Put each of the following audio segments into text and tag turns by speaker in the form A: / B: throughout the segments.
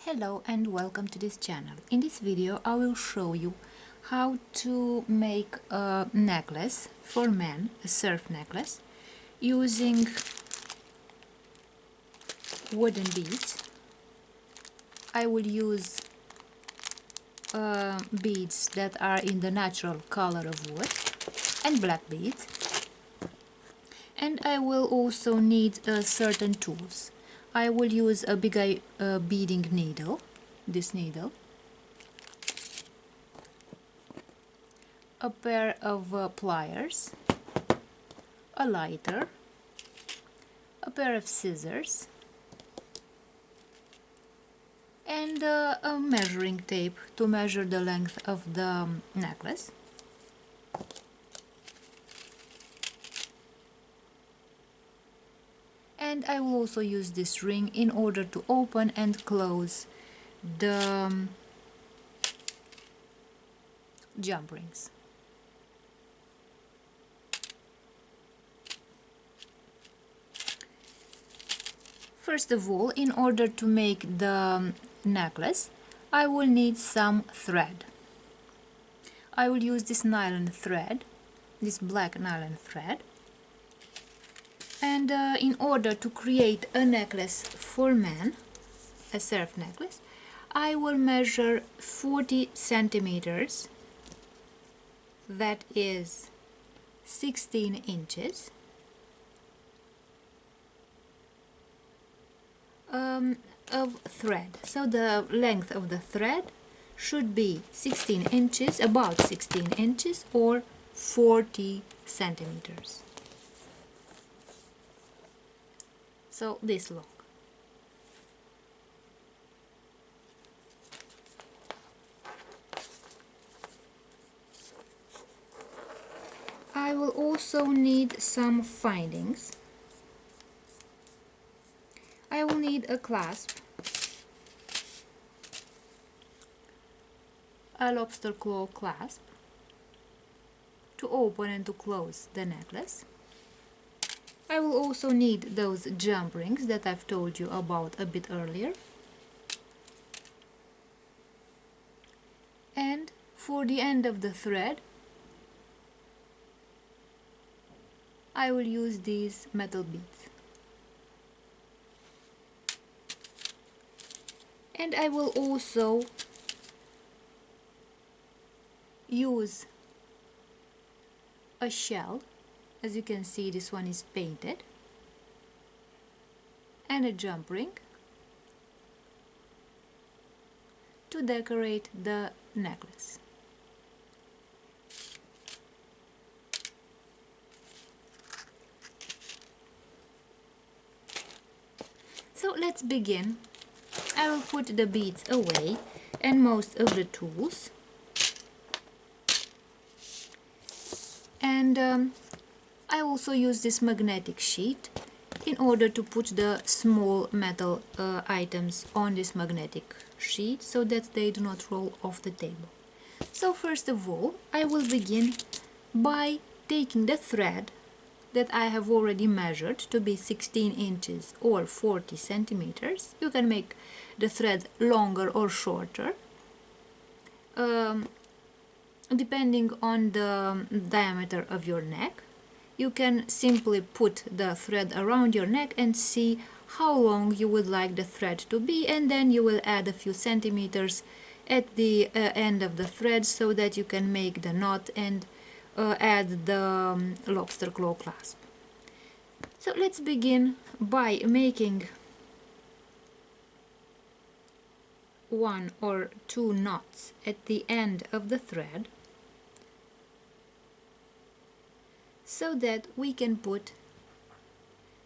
A: Hello and welcome to this channel. In this video I will show you how to make a necklace for men, a surf necklace, using wooden beads. I will use beads that are in the natural color of wood and black beads, and I will also need certain tools. I will use a big beading needle, this needle, a pair of pliers, a lighter, a pair of scissors, and a measuring tape to measure the length of the necklace. And I will also use this ring in order to open and close the jump rings. First of all, in order to make the necklace, I will need some thread. I will use this nylon thread, this black nylon thread. And in order to create a necklace for men, a surf necklace, I will measure 40 centimeters, that is 16 inches, of thread. So the length of the thread should be 16 inches, about 16 inches, or 40 centimeters. So this long. I will also need some findings. I will need a clasp, a lobster claw clasp to open and to close the necklace. I will also need those jump rings that I've told you about a bit earlier. And for the end of the thread, I will use these metal beads. And I will also use a shell. As you can see, this one is painted, and a jump ring to decorate the necklace. So let's begin. I will put the beads away and most of the tools, and I also use this magnetic sheet in order to put the small metal items on this magnetic sheet so that they do not roll off the table. So first of all, I will begin by taking the thread that I have already measured to be 16 inches or 40 centimeters. You can make the thread longer or shorter, depending on the diameter of your neck. You can simply put the thread around your neck and see how long you would like the thread to be, and then you will add a few centimeters at the end of the thread so that you can make the knot and add the lobster claw clasp. So let's begin by making 1 or 2 knots at the end of the thread, so that we can put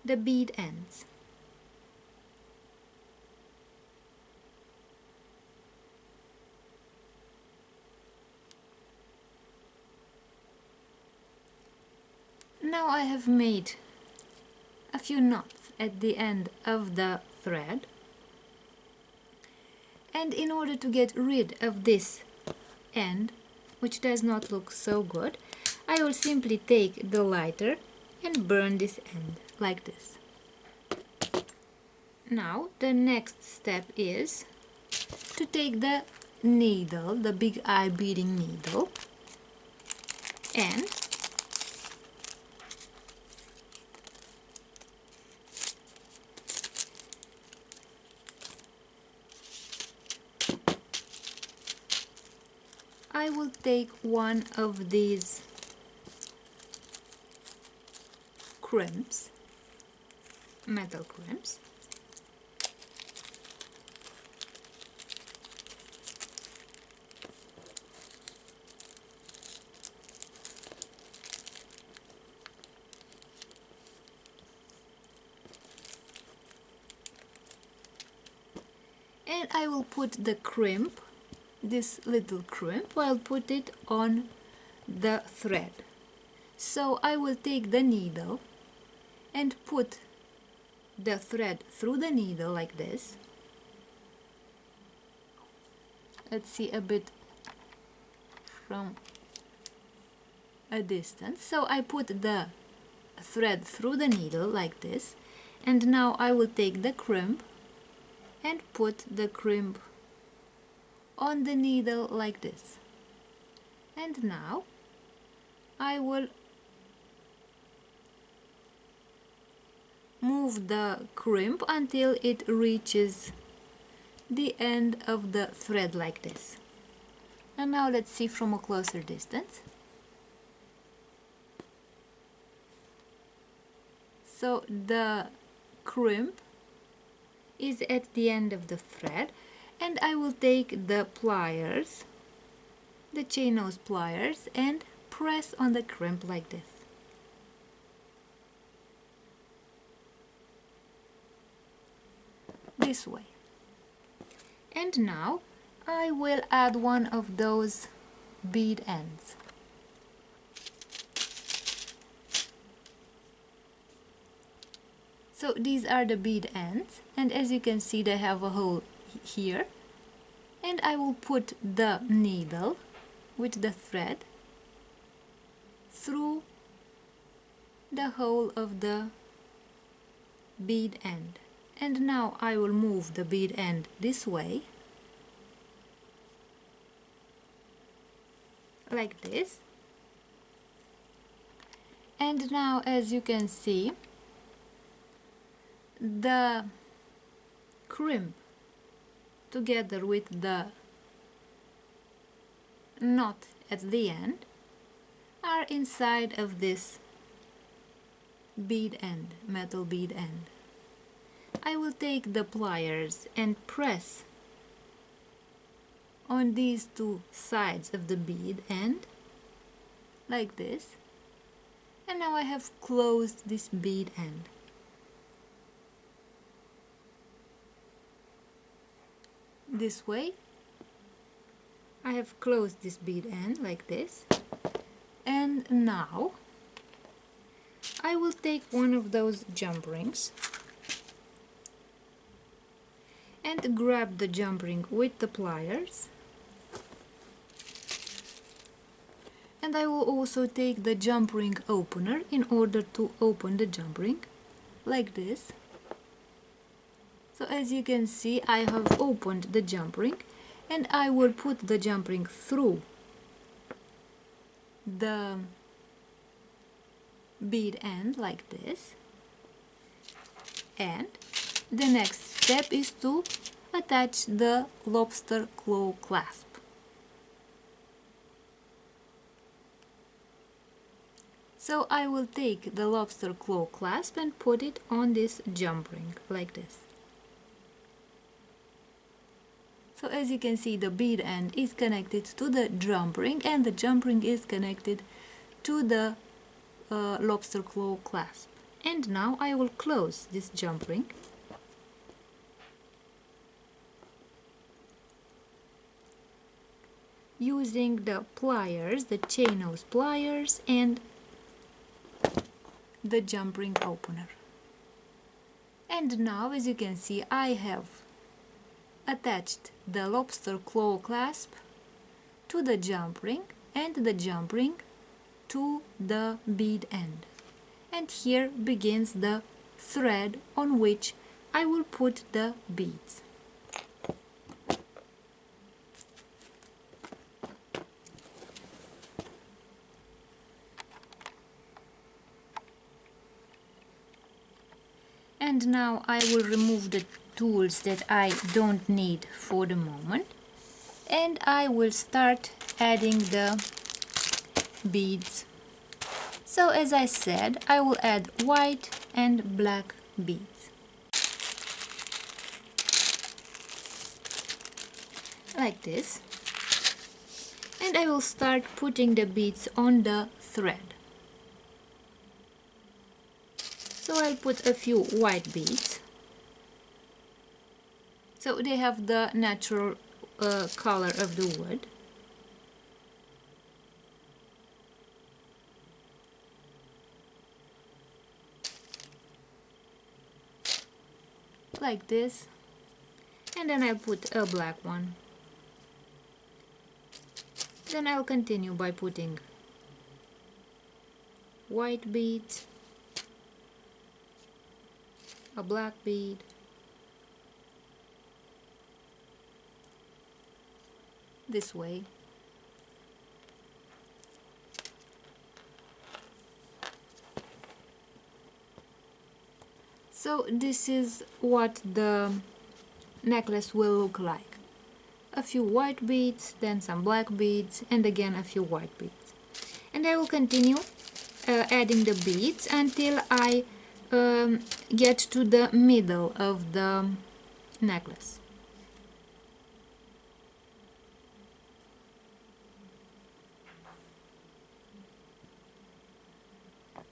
A: the bead ends. Now I have made a few knots at the end of the thread, and in order to get rid of this end, which does not look so good, I will simply take the lighter and burn this end like this. Now the next step is to take the needle, the big eye beading needle, and I will take one of these crimps, metal crimps, and I will put the crimp, this little crimp, I'll put it on the thread. So I will take the needle and put the thread through the needle like this. Let's see a bit from a distance. So I put the thread through the needle like this, and now I will take the crimp and put the crimp on the needle like this. And now I will move the crimp until it reaches the end of the thread like this. And now let's see from a closer distance. So the crimp is at the end of the thread, and I will take the pliers, the chain nose pliers, and press on the crimp like this. This way. And now I will add one of those bead ends. So these are the bead ends, and as you can see they have a hole here, and I will put the needle with the thread through the hole of the bead end. And now I will move the bead end this way, like this. And now, as you can see, the crimp together with the knot at the end are inside of this bead end, metal bead end. I will take the pliers and press on these two sides of the bead end like this, and now I have closed this bead end. This way I have closed this bead end like this, and now I will take one of those jump rings and grab the jump ring with the pliers, and I will also take the jump ring opener in order to open the jump ring like this. So as you can see, I have opened the jump ring, and I will put the jump ring through the bead end like this, and the next step is to attach the lobster claw clasp. So I will take the lobster claw clasp and put it on this jump ring like this. So as you can see, the bead end is connected to the jump ring, and the jump ring is connected to the lobster claw clasp. And now I will close this jump ring using the pliers, the chain nose pliers, and the jump ring opener. And now, as you can see, I have attached the lobster claw clasp to the jump ring and the jump ring to the bead end. And here begins the thread on which I will put the beads. And now I will remove the tools that I don't need for the moment, and I will start adding the beads. So as I said, I will add white and black beads. Like this. And I will start putting the beads on the thread. So I'll put a few white beads. So they have the natural color of the wood. Like this. And then I'll put a black one. Then I'll continue by putting white beads, a black bead, this way, so this is what the necklace will look like. A few white beads, then some black beads, and again a few white beads. And I will continue adding the beads until I get to the middle of the necklace.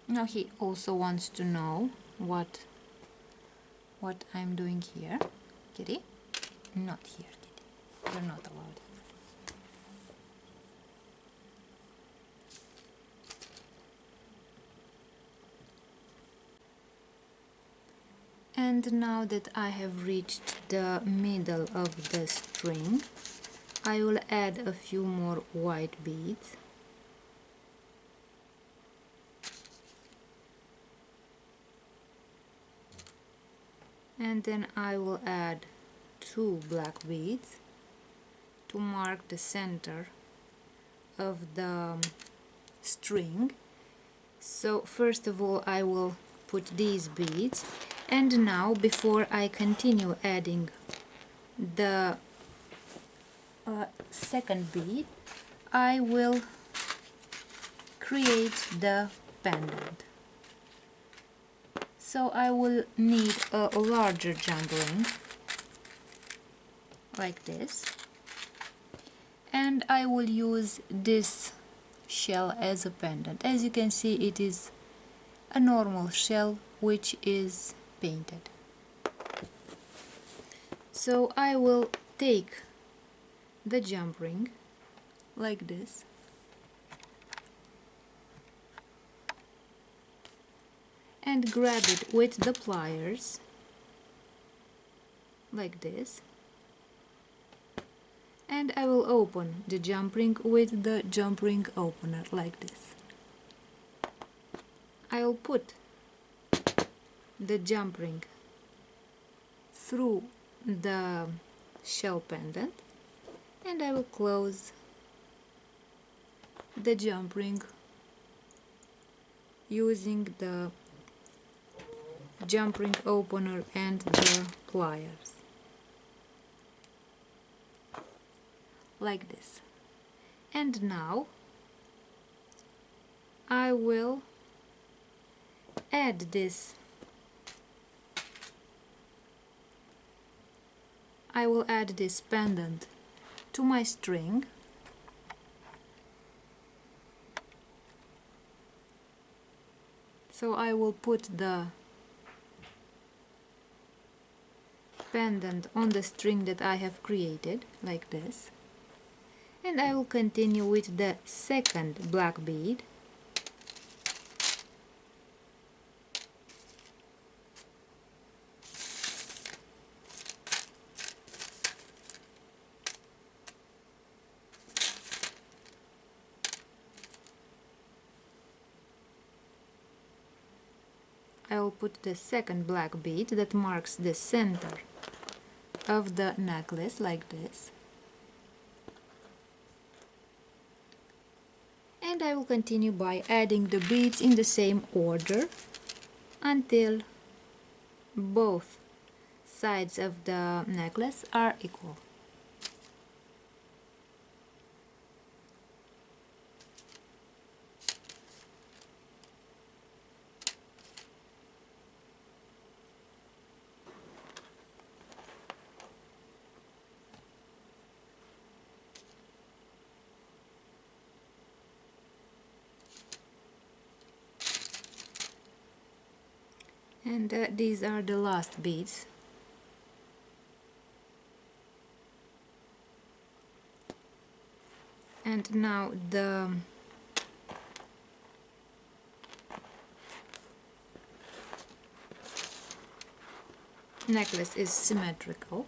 A: Now he also wants to know what I'm doing here. Kitty? Not here, Kitty. You're not allowed. And now that I have reached the middle of the string, I will add a few more white beads. And then I will add 2 black beads to mark the center of the string. So first of all I will put these beads, and now before I continue adding the second bead, I will create the pendant. So I will need a larger jump ring, like this, and I will use this shell as a pendant. As you can see, it is a normal shell which is painted. So I will take the jump ring like this, and grab it with the pliers like this, and I will open the jump ring with the jump ring opener like this. I will put the jump ring through the shell pendant, and I will close the jump ring using the jump ring opener and the pliers, like this. And now I will add this. I will add this pendant to my string. So I will put the pendant on the string that I have created, like this, and I will continue with the second black bead, I will put the second black bead that marks the center of the necklace, like this, and I will continue by adding the beads in the same order until both sides of the necklace are equal. And these are the last beads. And now the necklace is symmetrical.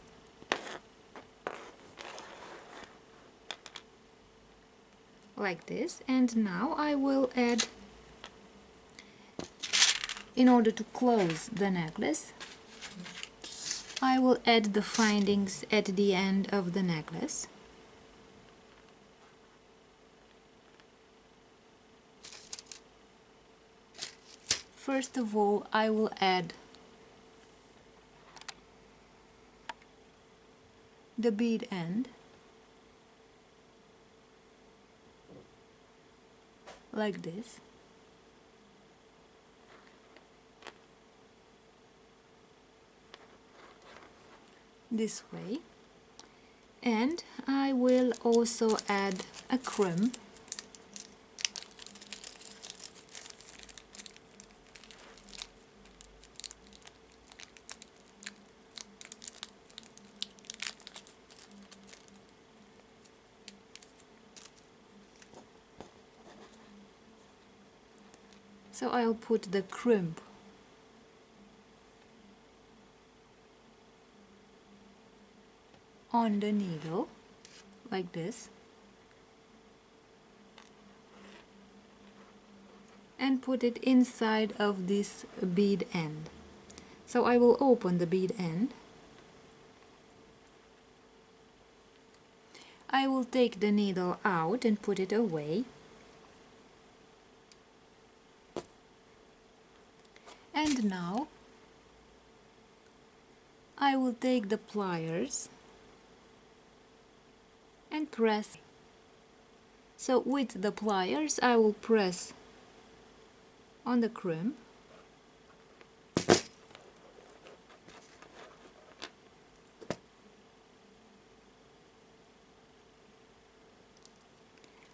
A: Like this. And now I will add, in order to close the necklace, I will add the findings at the end of the necklace. First of all, I will add the bead end, like this. This way. And I will also add a crimp. So I'll put the crimp on the needle, like this, and put it inside of this bead end. So I will open the bead end. I will take the needle out and put it away. And now I will take the pliers and press. So with the pliers I will press on the crimp,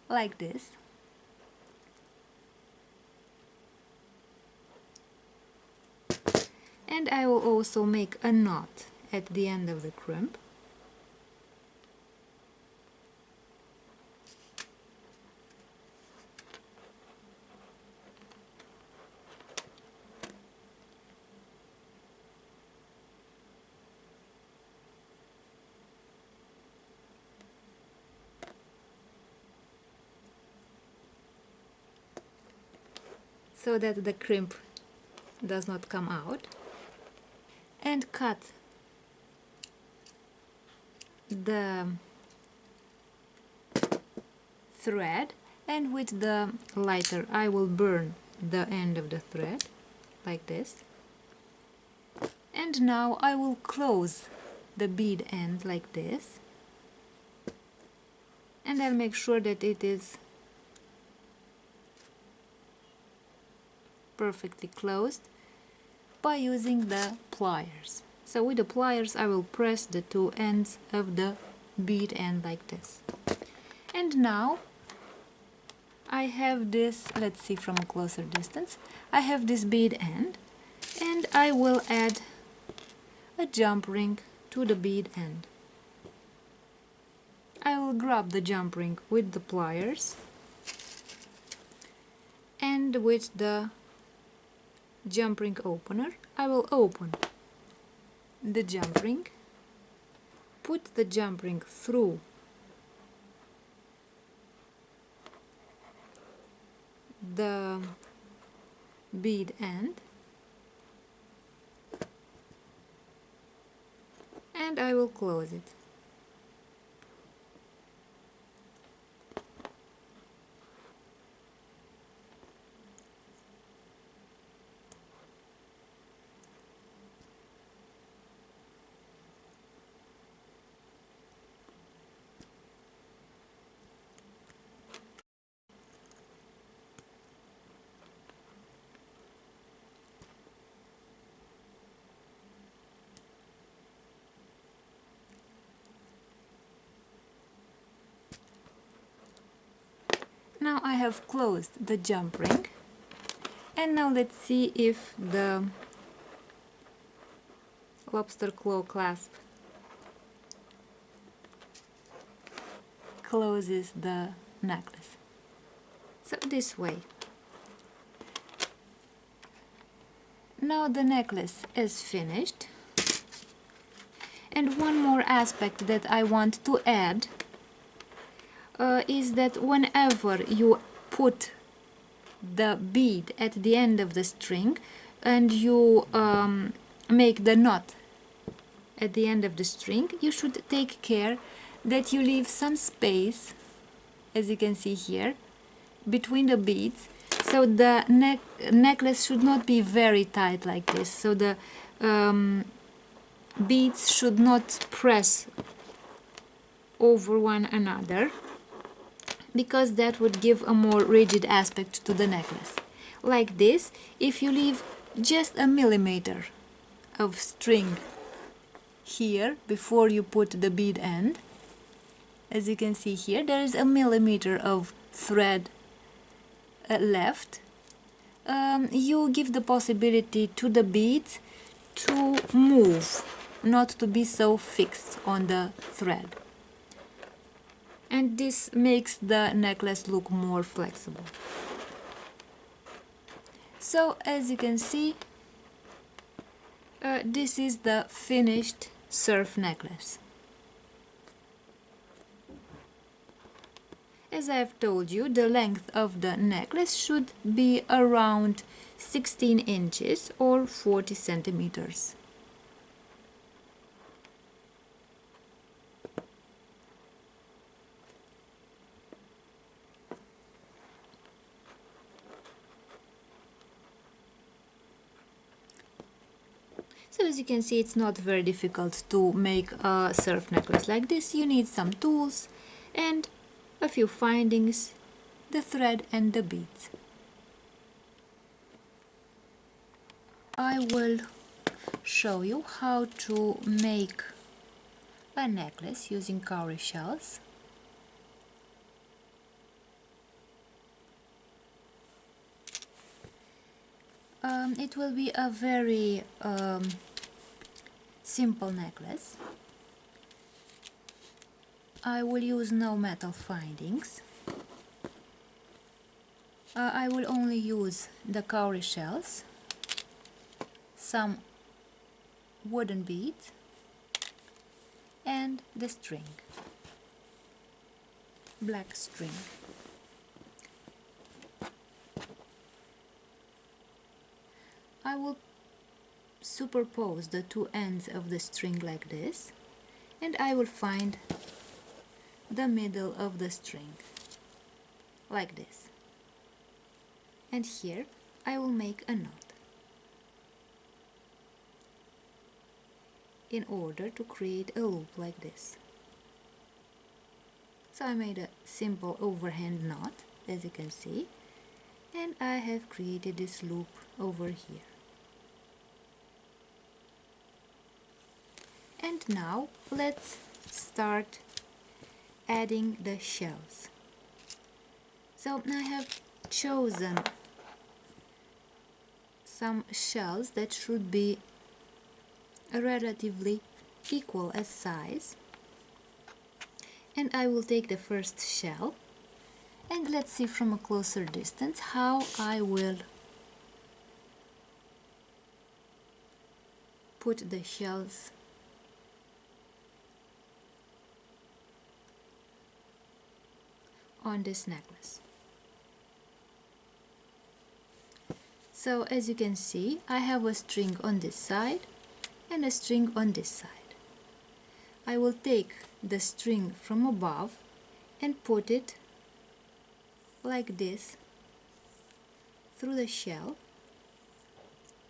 A: like this. And I will also make a knot at the end of the crimp. So that the crimp does not come out. And cut the thread, and with the lighter I will burn the end of the thread like this. And now I will close the bead end like this, and I'll make sure that it is perfectly closed by using the pliers. So with the pliers I will press the two ends of the bead end like this. And now I have this, let's see from a closer distance, I have this bead end, and I will add a jump ring to the bead end. I will grab the jump ring with the pliers, and with the jump ring opener I will open the jump ring, put the jump ring through the bead end, and I will close it. Now I have closed the jump ring, and now let's see if the lobster claw clasp closes the necklace. So this way. Now the necklace is finished, and one more aspect that I want to add is that whenever you put the bead at the end of the string and you make the knot at the end of the string, you should take care that you leave some space, as you can see here, between the beads, so the necklace should not be very tight like this, so the beads should not press over one another, because that would give a more rigid aspect to the necklace. Like this, if you leave just a millimeter of string here before you put the bead end, as you can see here, there is a millimeter of thread left. You give the possibility to the beads to move, not to be so fixed on the thread. And this makes the necklace look more flexible. So as you can see, this is the finished surf necklace. As I have told you, the length of the necklace should be around 16 inches or 40 centimeters. So as you can see, it's not very difficult to make a surf necklace like this. You need some tools and a few findings, the thread and the beads. I will show you how to make a necklace using cowrie shells. It will be a very simple necklace. I will use no metal findings. I will only use the cowrie shells, some wooden beads and the string, black string. I will superpose the two ends of the string like this, and I will find the middle of the string like this, and here I will make a knot in order to create a loop like this. So I made a simple overhand knot, as you can see, and I have created this loop over here. And now let's start adding the shells. So I have chosen some shells that should be relatively equal as size, and I will take the first shell, and let's see from a closer distance how I will put the shells on this necklace. So as you can see, I have a string on this side and a string on this side. I will take the string from above and put it like this through the shell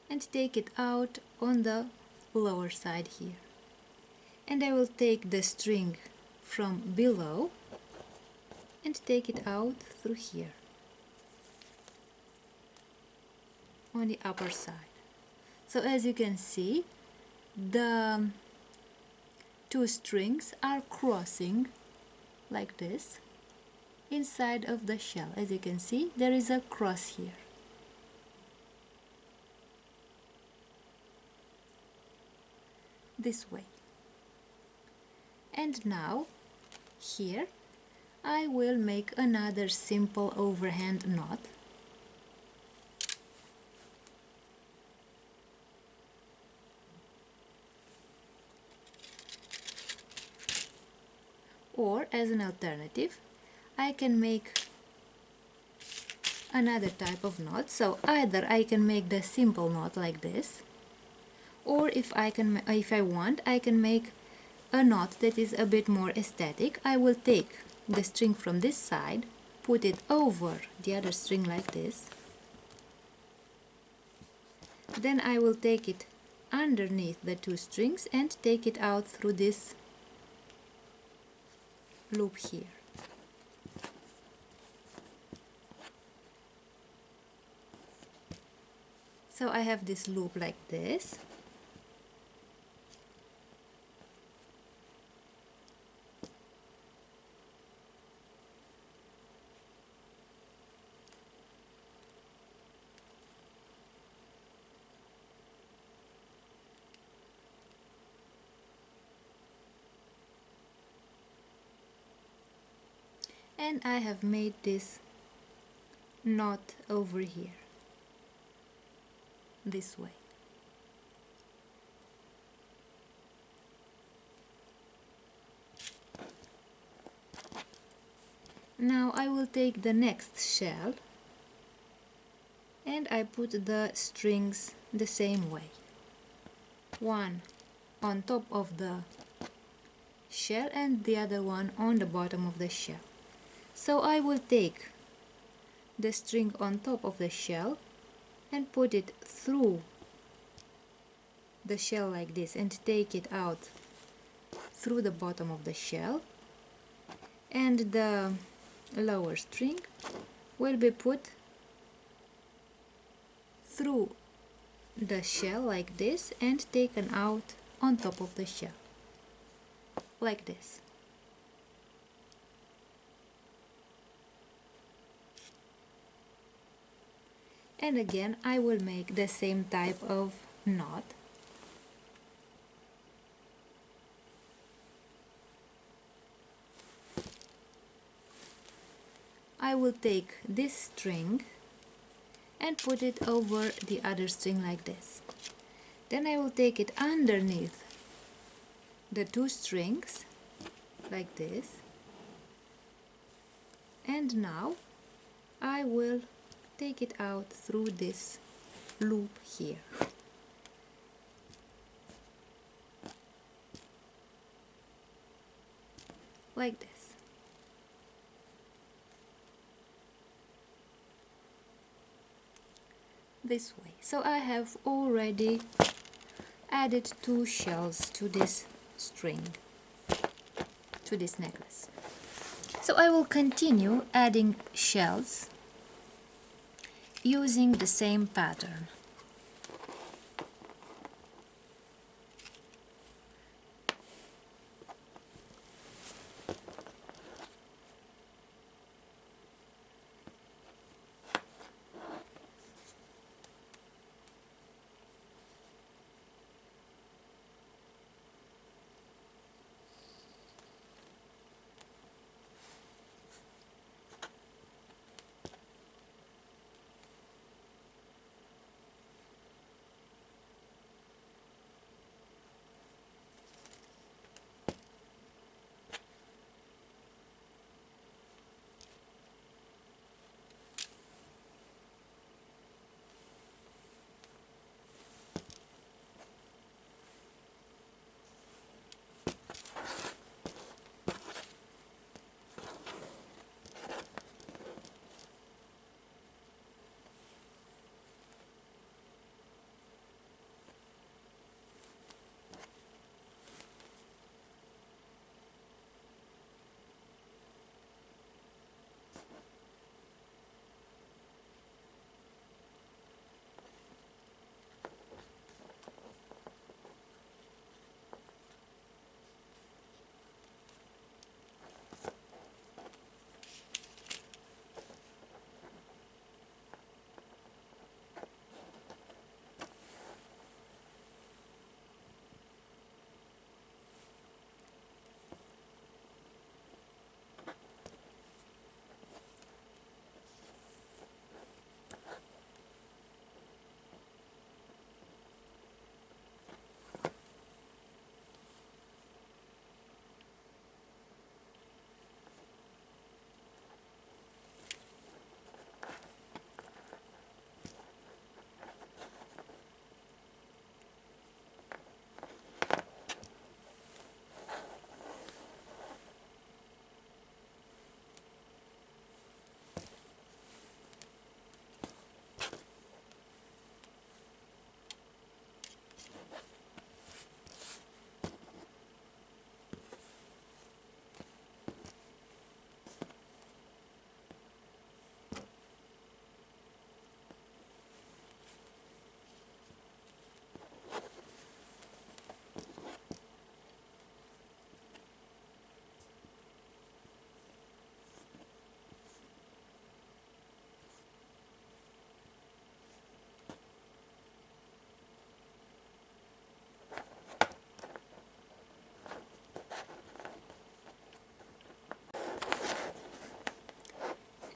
A: and take it out on the lower side here. And I will take the string from below and take it out through here on the upper side. So as you can see, the two strings are crossing like this, inside of the shell. As you can see, there is a cross here. This way. And now here I will make another simple overhand knot. Or as an alternative, I can make another type of knot. So either I can make the simple knot like this, or if I want, I can make a knot that is a bit more aesthetic. I will take the string from this side, put it over the other string like this. Then I will take it underneath the two strings and take it out through this loop here. So I have this loop like this. And I have made this knot over here, this way. Now I will take the next shell and I put the strings the same way. One on top of the shell and the other one on the bottom of the shell. So I will take the string on top of the shell and put it through the shell like this and take it out through the bottom of the shell, and the lower string will be put through the shell like this and taken out on top of the shell like this. And again I will make the same type of knot. I will take this string and put it over the other string like this. Then I will take it underneath the two strings like this, and now I will take it out through this loop here. Like this. This way. So I have already added two shells to this string, to this necklace. So I will continue adding shells using the same pattern.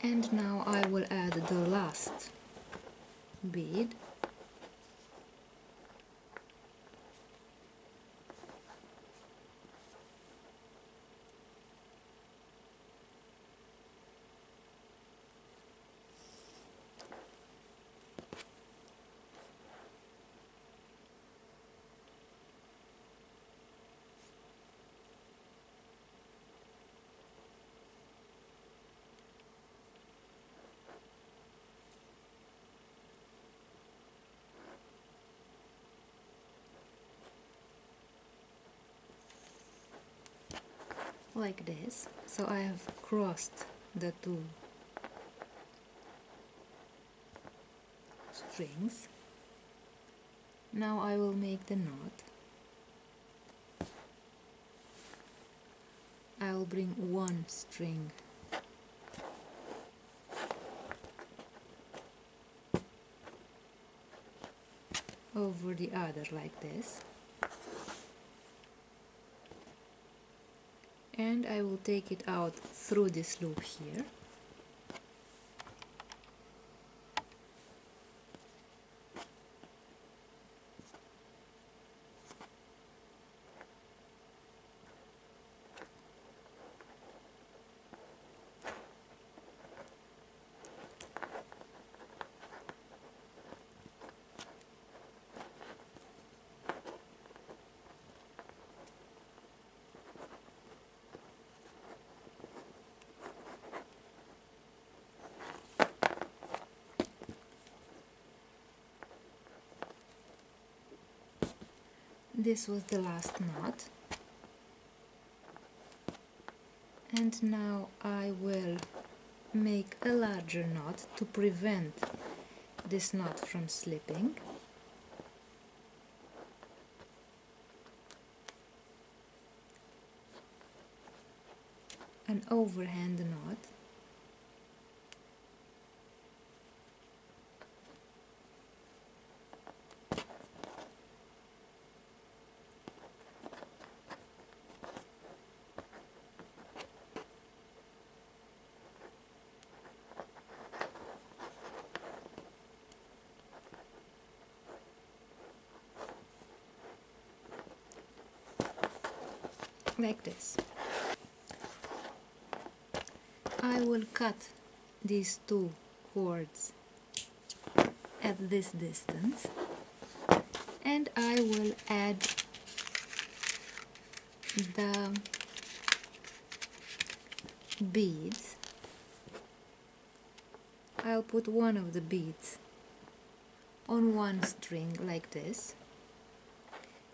A: And now I will add the last bead. Like this. So I have crossed the two strings. Now I will make the knot. I will bring one string over the other like this, and I will take it out through this loop here. This was the last knot, and now I will make a larger knot to prevent this knot from slipping. An overhand knot. Like this. I will cut these two cords at this distance, and I will add the beads. I'll put one of the beads on one string like this,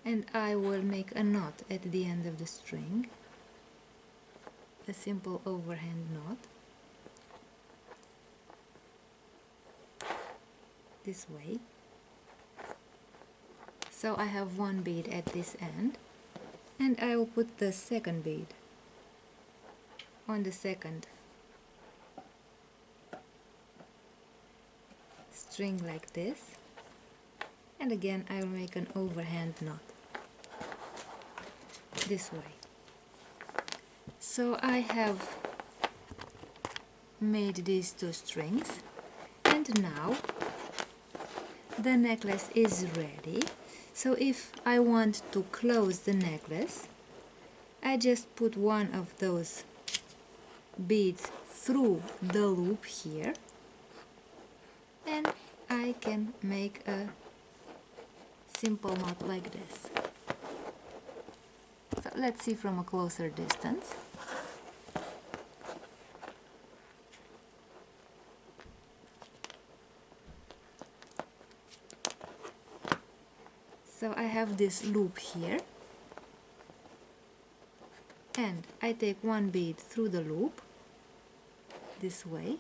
A: and I will make a knot at the end of the string, a simple overhand knot, this way. So I have one bead at this end, and I will put the second bead on the second string like this, and again I will make an overhand knot this way. So I have made these two strings, and now the necklace is ready. So if I want to close the necklace, I just put one of those beads through the loop here, and I can make a simple knot like this. So let's see from a closer distance. So I have this loop here, and I take one bead through the loop this way,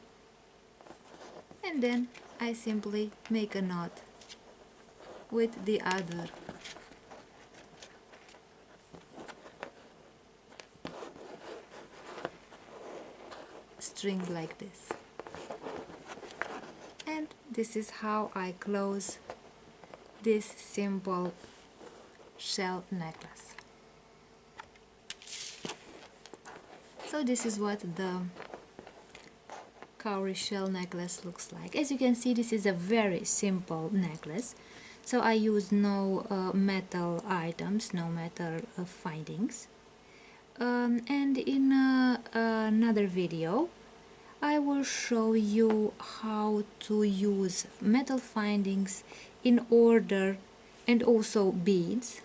A: and then I simply make a knot with the other string like this. And this is how I close this simple shell necklace. So this is what the cowrie shell necklace looks like. As you can see, this is a very simple necklace. So I use no metal items, no metal findings. And in another video, I will show you how to use metal findings in order, and also beads.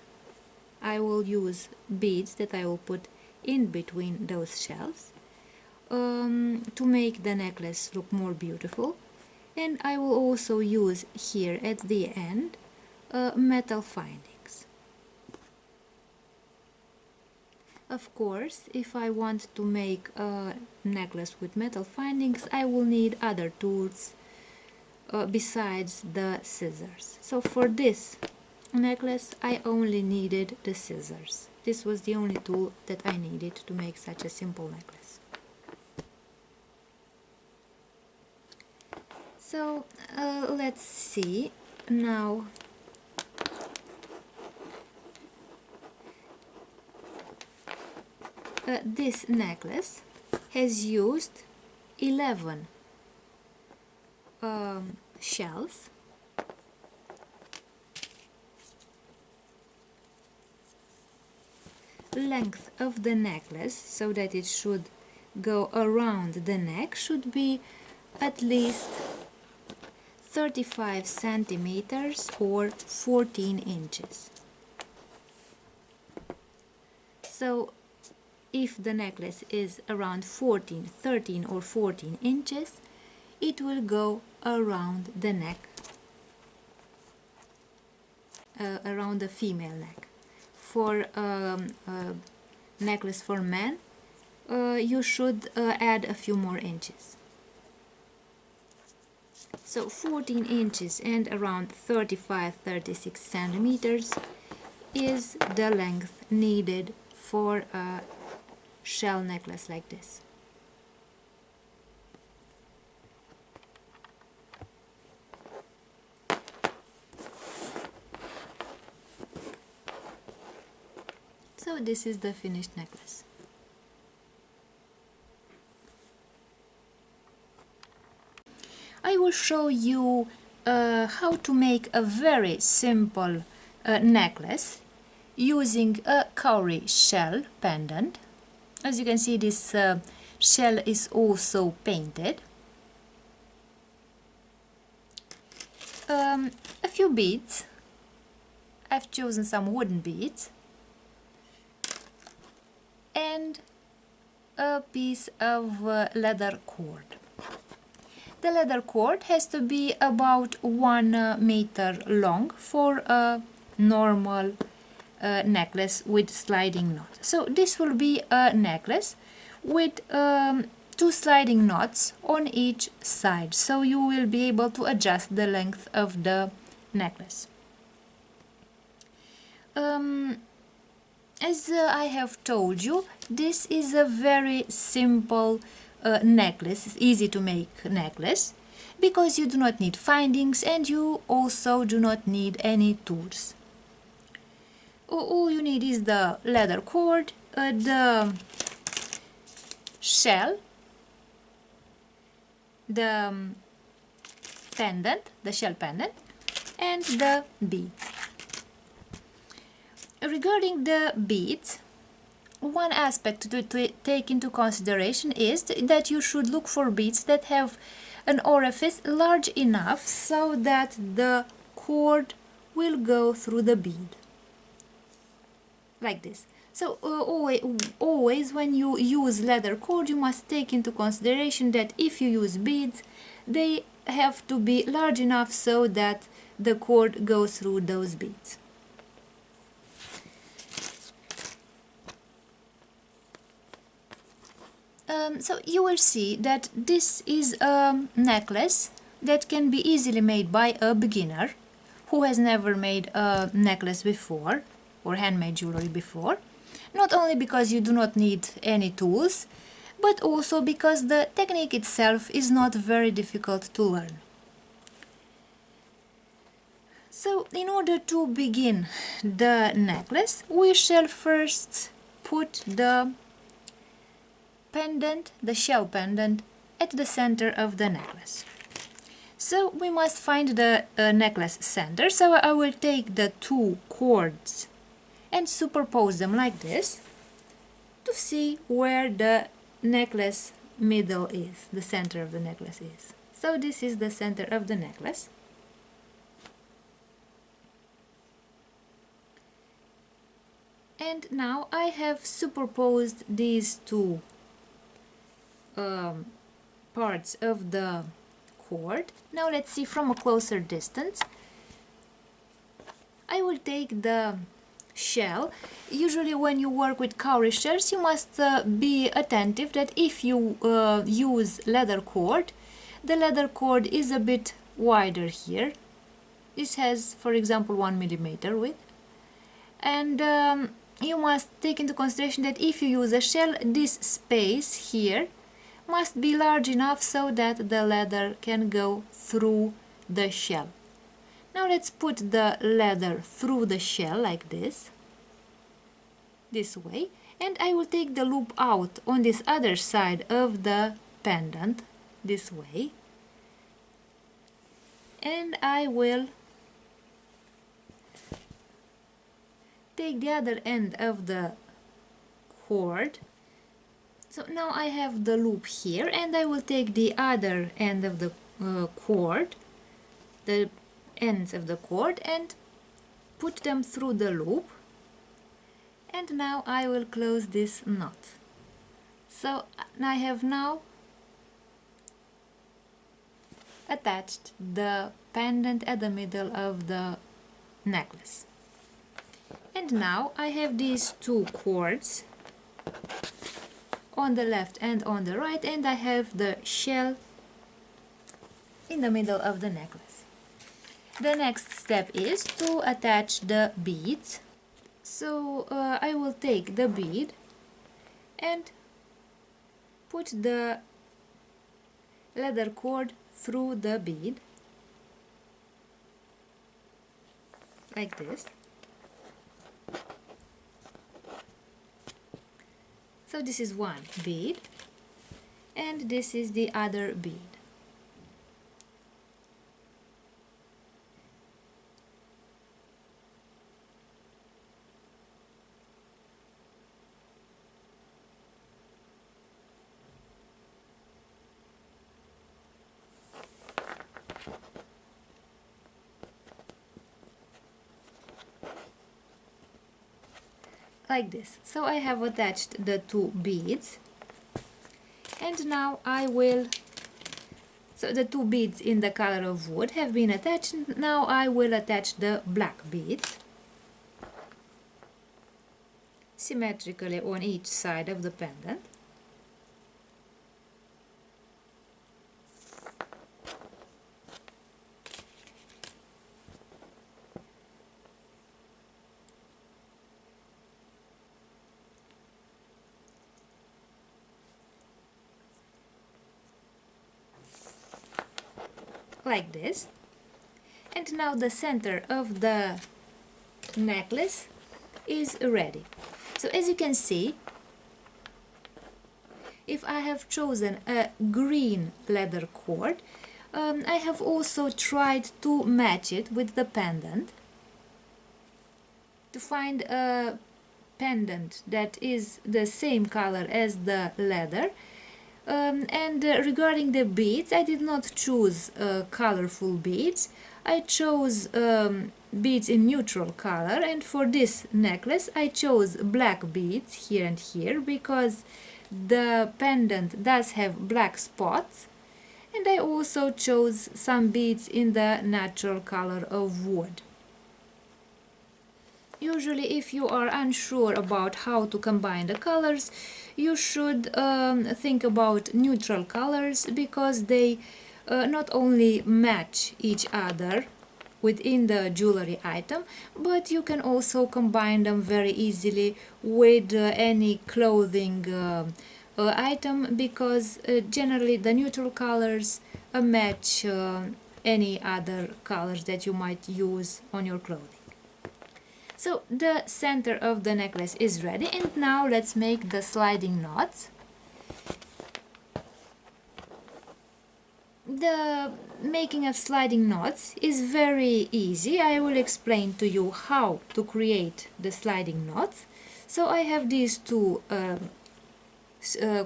A: I will use beads that I will put in between those shells to make the necklace look more beautiful. And I will also use here at the end metal findings. Of course, if I want to make a necklace with metal findings, I will need other tools besides the scissors. So for this necklace, I only needed the scissors. This was the only tool that I needed to make such a simple necklace. So let's see now. This necklace has used 11 shells. Length of the necklace, so that it should go around the neck, should be at least 35 centimeters or 14 inches. So if the necklace is around 13 or 14 inches, it will go around the neck, around the female neck. For a necklace for men, you should add a few more inches. So 14 inches and around 35-36 centimeters is the length needed for a shell necklace like this. So this is the finished necklace. I will show you how to make a very simple necklace using a cowrie shell pendant. As you can see, this shell is also painted. A few beads. I've chosen some wooden beads. And a piece of leather cord. The leather cord has to be about 1 meter long for a normal necklace with sliding knot. So this will be a necklace with 2 sliding knots on each side, so you will be able to adjust the length of the necklace. As I have told you, this is a very simple necklace. It's easy to make necklace because you do not need findings and you also do not need any tools. All you need is the leather cord, the shell, the pendant, the shell pendant, and the beads. Regarding the beads, one aspect to take into consideration is that you should look for beads that have an orifice large enough so that the cord will go through the bead. Like this. So always when you use leather cord, you must take into consideration that if you use beads, they have to be large enough so that the cord goes through those beads. So you will see that this is a necklace that can be easily made by a beginner who has never made a necklace before or handmade jewelry before. Not only because you do not need any tools, but also because the technique itself is not very difficult to learn. So in order to begin the necklace, we shall first put the pendant, the shell pendant, at the center of the necklace. So we must find the necklace center, so I will take the two cords and superpose them like this to see where the necklace middle is, the center of the necklace is. So this is the center of the necklace. And now I have superposed these two parts of the cord. Now let's see from a closer distance. I will take the shell. Usually when you work with cowrie shells, you must be attentive that if you use leather cord, the leather cord is a bit wider here. This has, for example, 1 millimeter width. And you must take into consideration that if you use a shell, this space here must be large enough so that the leather can go through the shell. Now let's put the leather through the shell like this way, and I will take the loop out on this other side of the pendant this way, and I will take the other end of the cord. So now I have the loop here, and I will take the other end of the cord, the ends of the cord, and put them through the loop, and now I will close this knot. So I have now attached the pendant at the middle of the necklace. And now I have these two cords on the left and on the right, and I have the shell in the middle of the necklace. The next step is to attach the beads. So I will take the bead and put the leather cord through the bead like this. So this is one bead, and this is the other bead. Like this. So I have attached the two beads, and now I will, so the two beads in the color of wood have been attached. Now I will attach the black beads symmetrically on each side of the pendant. Like this. And now the center of the necklace is ready. So as you can see, if I have chosen a green leather cord, I have also tried to match it with the pendant to find a pendant that is the same color as the leather. Regarding the beads, I did not choose colorful beads. I chose beads in neutral color, and for this necklace I chose black beads here and here because the pendant does have black spots, and I also chose some beads in the natural color of wood. Usually, if you are unsure about how to combine the colors, you should think about neutral colors because they not only match each other within the jewelry item, but you can also combine them very easily with any clothing item because generally the neutral colors match any other colors that you might use on your clothing. So the center of the necklace is ready, and now let's make the sliding knots. The making of sliding knots is very easy. I will explain to you how to create the sliding knots. So I have these two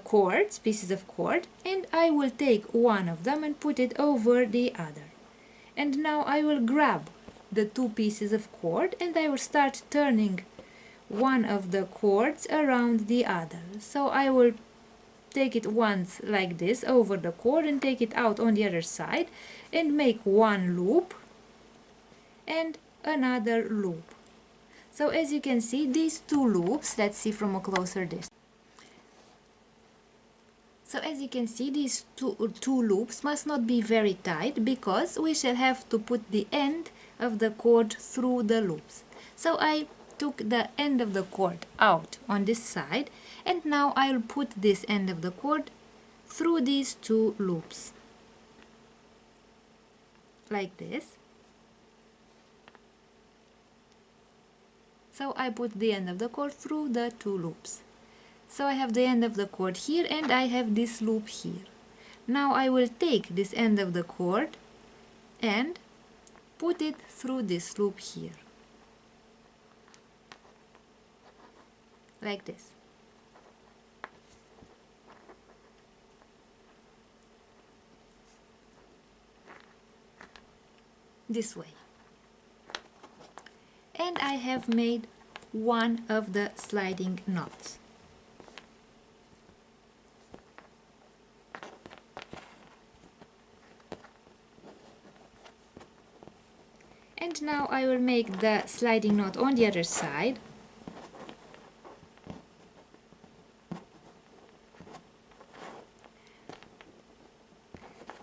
A: cords, pieces of cord, and I will take one of them and put it over the other. And now I will grab the two pieces of cord and I will start turning one of the cords around the other. So I will take it once like this over the cord and take it out on the other side and make one loop and another loop. So as you can see, these two loops, let's see from a closer distance. So as you can see, these two loops must not be very tight because we shall have to put the end of the cord through the loops. So I took the end of the cord out on this side and now I'll put this end of the cord through these two loops like this. So I put the end of the cord through the two loops. So I have the end of the cord here and I have this loop here. Now I will take this end of the cord and put it through this loop here. Like this. This way. And I have made one of the sliding knots. And now I will make the sliding knot on the other side.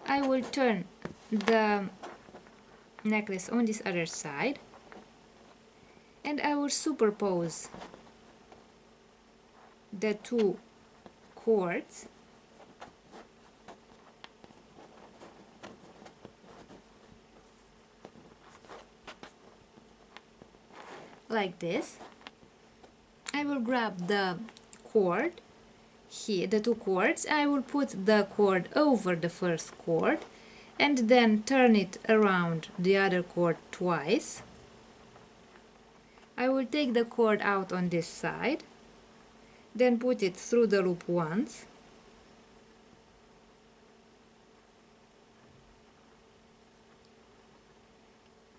A: I will turn the necklace on this other side and I will superpose the two cords like this. I will grab the cord here, the two cords. I will put the cord over the first cord and then turn it around the other cord twice. I will take the cord out on this side, then put it through the loop once,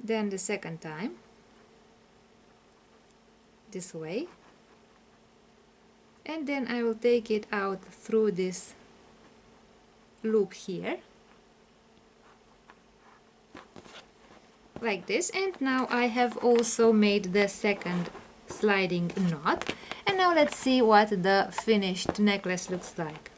A: then the second time, this way, and then I will take it out through this loop here, like this. And now I have also made the second sliding knot, and now let's see what the finished necklace looks like.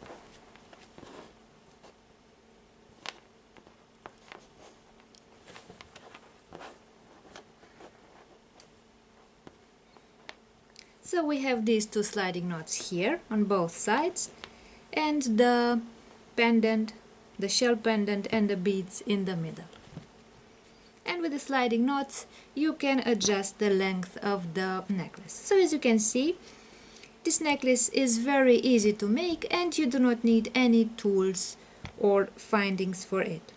A: So we have these two sliding knots here on both sides and the pendant, the shell pendant and the beads in the middle. And with the sliding knots you can adjust the length of the necklace. So as you can see, this necklace is very easy to make and you do not need any tools or findings for it.